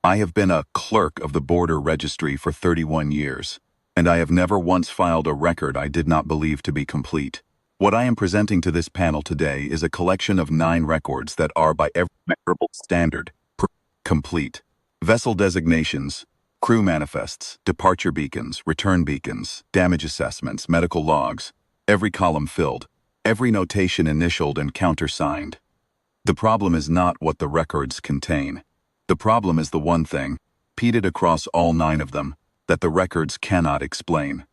I have been a clerk of the border registry for 31 years, and I have never once filed a record I did not believe to be complete. What I am presenting to this panel today is a collection of 9 records that are by every measurable standard complete. Vessel designations, crew manifests, departure beacons, return beacons, damage assessments, medical logs, every column filled, every notation initialed and countersigned. The problem is not what the records contain. The problem is the one thing, repeated across all 9 of them, that the records cannot explain.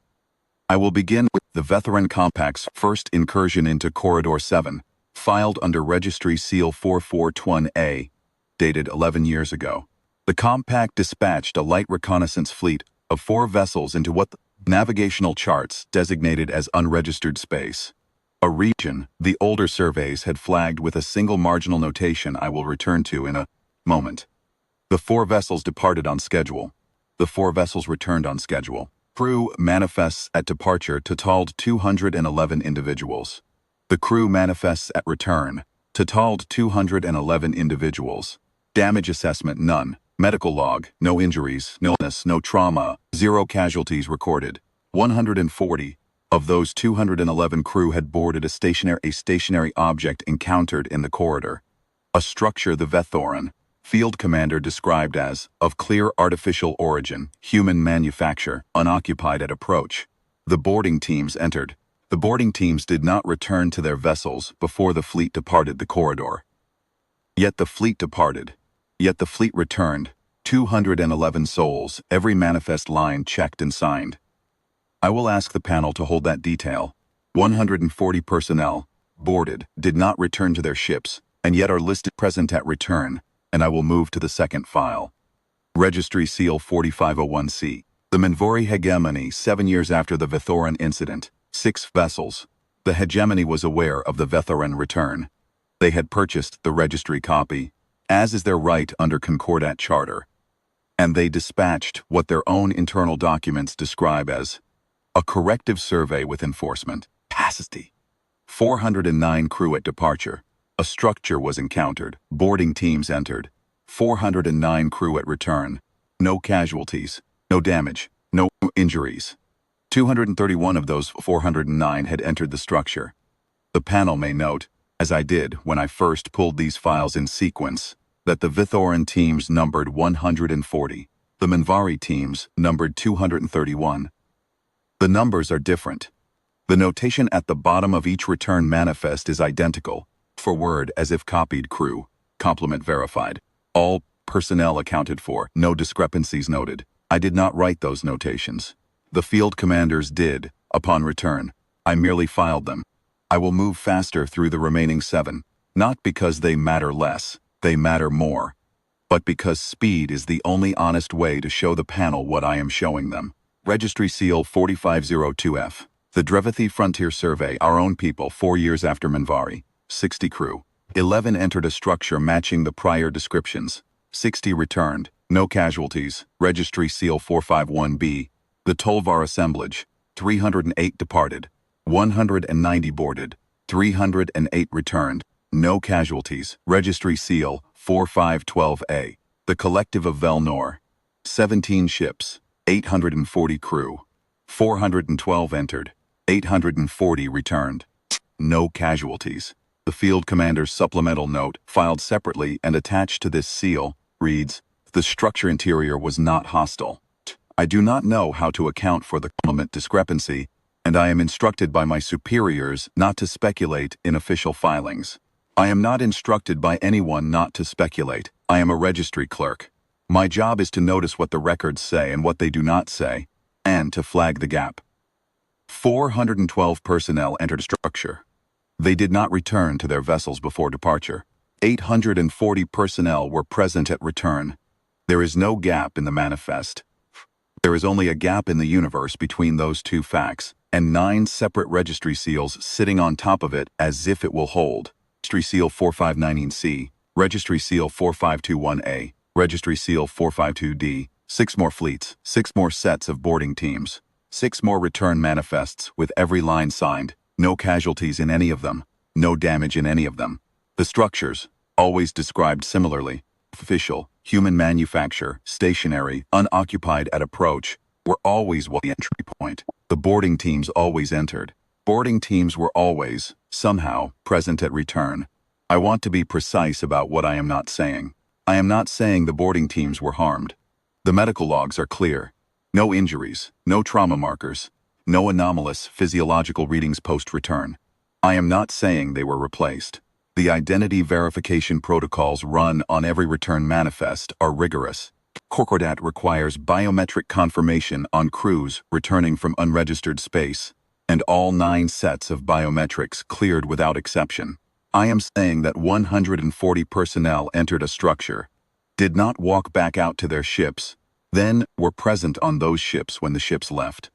I will begin with the Veteran Compact's first incursion into Corridor 7, filed under Registry Seal 4421A, dated 11 years ago. The Compact dispatched a light reconnaissance fleet of 4 vessels into what the navigational charts designated as unregistered space, a region the older surveys had flagged with a single marginal notation I will return to in a moment. The 4 vessels departed on schedule. The 4 vessels returned on schedule. Crew manifests at departure totaled 211 individuals. The crew manifests at return totaled 211 individuals. Damage assessment none. Medical log, no injuries, no illness, no trauma, 0 casualties recorded. 140 of those 211 crew had boarded a stationary object encountered in the corridor. A structure the Vethoran field commander described as of clear artificial origin, human manufacture, unoccupied at approach. The boarding teams entered. The boarding teams did not return to their vessels before the fleet departed the corridor. Yet the fleet departed. Yet the fleet returned. 211 souls, every manifest line checked and signed. I will ask the panel to hold that detail. 140 personnel, boarded, did not return to their ships, and yet are listed present at return, and I will move to the second file. Registry Seal 4501C. The Minvori Hegemony 7 years after the Vethoran incident. 6 vessels. The Hegemony was aware of the Vethoran return. They had purchased the registry copy, as is their right under Concordat Charter, and they dispatched what their own internal documents describe as a corrective survey with enforcement. Capacity. 409 crew at departure. A structure was encountered. Boarding teams entered. 409 crew at return. No casualties, no damage, no injuries. 231 of those 409 had entered the structure. The panel may note, as I did when I first pulled these files in sequence, that the Vethoran teams numbered 140. The Minvari teams numbered 231. The numbers are different. The notation at the bottom of each return manifest is identical, for word as if copied crew, complement verified. All personnel accounted for, no discrepancies noted. I did not write those notations. The field commanders did, upon return. I merely filed them. I will move faster through the remaining 7, not because they matter less, they matter more, but because speed is the only honest way to show the panel what I am showing them. Registry Seal 4502F. The Drevathi Frontier Survey, our own people 4 years after Minvari. 60 crew. 11 entered a structure matching the prior descriptions. 60 returned. No casualties. Registry Seal 451B. The Tolvar assemblage. 308 departed. 190 boarded. 308 returned. No casualties. Registry Seal 4512A. The Collective of Velnor. 17 ships. 840 crew. 412 entered. 840 returned. No casualties. The field commander's supplemental note, filed separately and attached to this seal, reads, the structure interior was not hostile. I do not know how to account for the complement discrepancy, and I am instructed by my superiors not to speculate in official filings. I am not instructed by anyone not to speculate. I am a registry clerk. My job is to notice what the records say and what they do not say, and to flag the gap. 412 personnel entered a structure. They did not return to their vessels before departure. 840 personnel were present at return. There is no gap in the manifest. There is only a gap in the universe between those 2 facts, and 9 separate registry seals sitting on top of it as if it will hold. Registry Seal 4519C, Registry Seal 4521A, Registry Seal 452D, 6 more fleets, 6 more sets of boarding teams, 6 more return manifests with every line signed, no casualties in any of them, no damage in any of them. The structures, always described similarly, official, human manufacture, stationary, unoccupied at approach, were always the entry point. The boarding teams always entered. Boarding teams were always, somehow, present at return. I want to be precise about what I am not saying. I am not saying the boarding teams were harmed. The medical logs are clear. No injuries, no trauma markers, no anomalous physiological readings post-return. I am not saying they were replaced. The identity verification protocols run on every return manifest are rigorous. Concordat requires biometric confirmation on crews returning from unregistered space, and all 9 sets of biometrics cleared without exception. I am saying that 140 personnel entered a structure, did not walk back out to their ships, then were present on those ships when the ships left.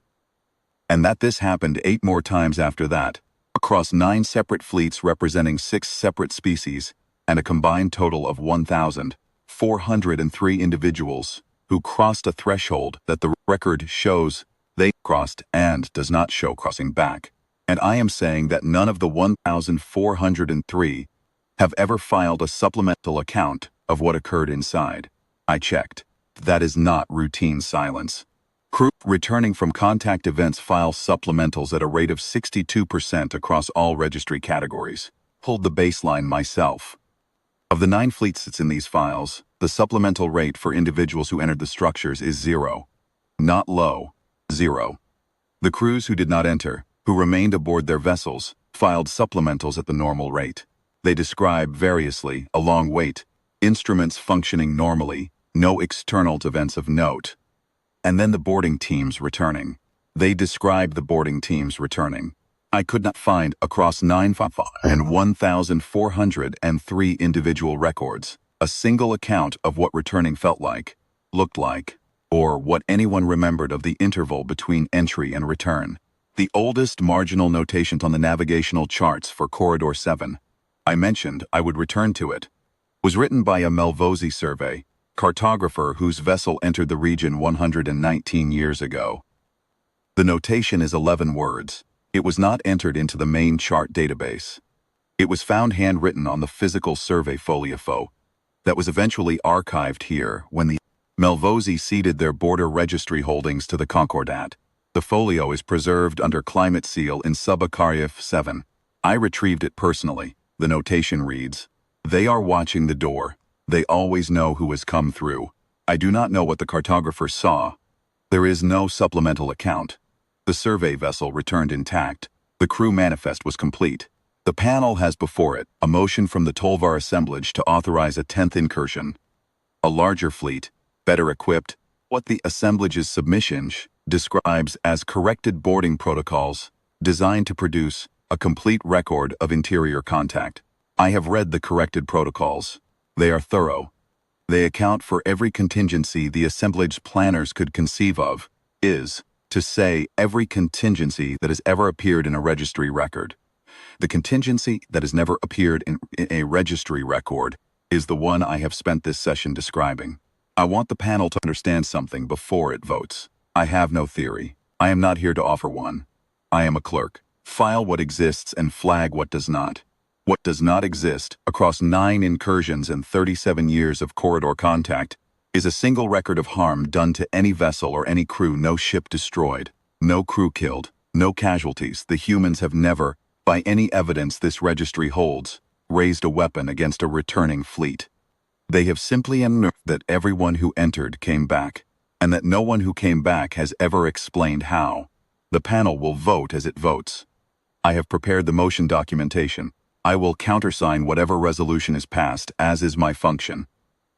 And that this happened 8 more times after that, across 9 separate fleets representing 6 separate species, and a combined total of 1,403 individuals who crossed a threshold that the record shows they crossed and does not show crossing back. And I am saying that none of the 1,403 have ever filed a supplemental account of what occurred inside. I checked. That is not routine silence. Crew returning from contact events file supplementals at a rate of 62% across all registry categories. Pulled the baseline myself. Of the 9 fleet sets in these files, the supplemental rate for individuals who entered the structures is 0. Not low, 0. The crews who did not enter, who remained aboard their vessels, filed supplementals at the normal rate. They describe variously a long wait, instruments functioning normally, no external events of note. And then the boarding teams returning. They described the boarding teams returning. I could not find across 9 and 1,403 individual records a single account of what returning felt like, looked like, or what anyone remembered of the interval between entry and return. The oldest marginal notation on the navigational charts for Corridor 7, I mentioned I would return to it, was written by a Malvozi survey cartographer whose vessel entered the region 119 years ago. The notation is 11 words. It was not entered into the main chart database. It was found handwritten on the physical survey folio that was eventually archived here when the Malvozi ceded their border registry holdings to the Concordat. The folio is preserved under climate seal in Subakaryev 7. I retrieved it personally. The notation reads, "They are watching the door. They always know who has come through. I do not know what the cartographer saw. There is no supplemental account. The survey vessel returned intact. The crew manifest was complete. The panel has before it a motion from the Tolvar assemblage to authorize a 10th incursion. A larger fleet, better equipped, what the assemblage's submission describes as corrected boarding protocols designed to produce a complete record of interior contact. I have read the corrected protocols. They are thorough. They account for every contingency the assemblage planners could conceive of, is, to say, every contingency that has ever appeared in a registry record. The contingency that has never appeared in a registry record is the one I have spent this session describing. I want the panel to understand something before it votes. I have no theory. I am not here to offer one. I am a clerk. File what exists and flag what does not. What does not exist, across 9 incursions and 37 years of corridor contact, is a single record of harm done to any vessel or any crew. No ship destroyed, no crew killed, no casualties. The humans have never, by any evidence this registry holds, raised a weapon against a returning fleet. They have simply unearthed that everyone who entered came back, and that no one who came back has ever explained how. The panel will vote as it votes. I have prepared the motion documentation. I will countersign whatever resolution is passed, as is my function.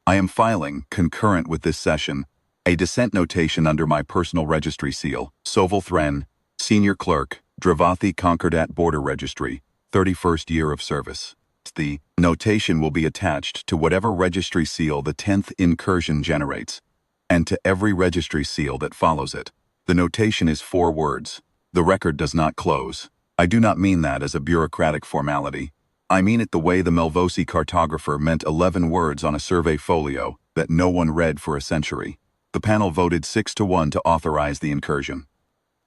I am filing, concurrent with this session, a dissent notation under my personal registry seal, Soval Thren, Senior Clerk, Dravathi Concordat Border Registry, 31st year of service. The notation will be attached to whatever registry seal the 10th incursion generates, and to every registry seal that follows it. The notation is 4 words. The record does not close. I do not mean that as a bureaucratic formality. I mean it the way the Malvozi cartographer meant 11 words on a survey folio that no one read for a century. The panel voted 6-1 to authorize the incursion.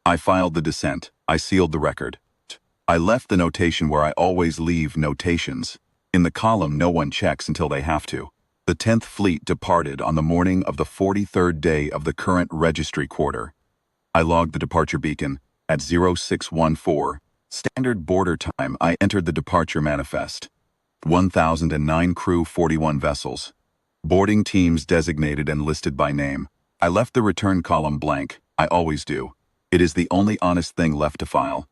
I filed the dissent. I sealed the record. I left the notation where I always leave notations. In the column no one checks until they have to. The 10th Fleet departed on the morning of the 43rd day of the current registry quarter. I logged the departure beacon at 0614. Standard border time. I entered the departure manifest. 1009 crew, 41 vessels. Boarding teams designated and listed by name. I left the return column blank. I always do. It is the only honest thing left to file.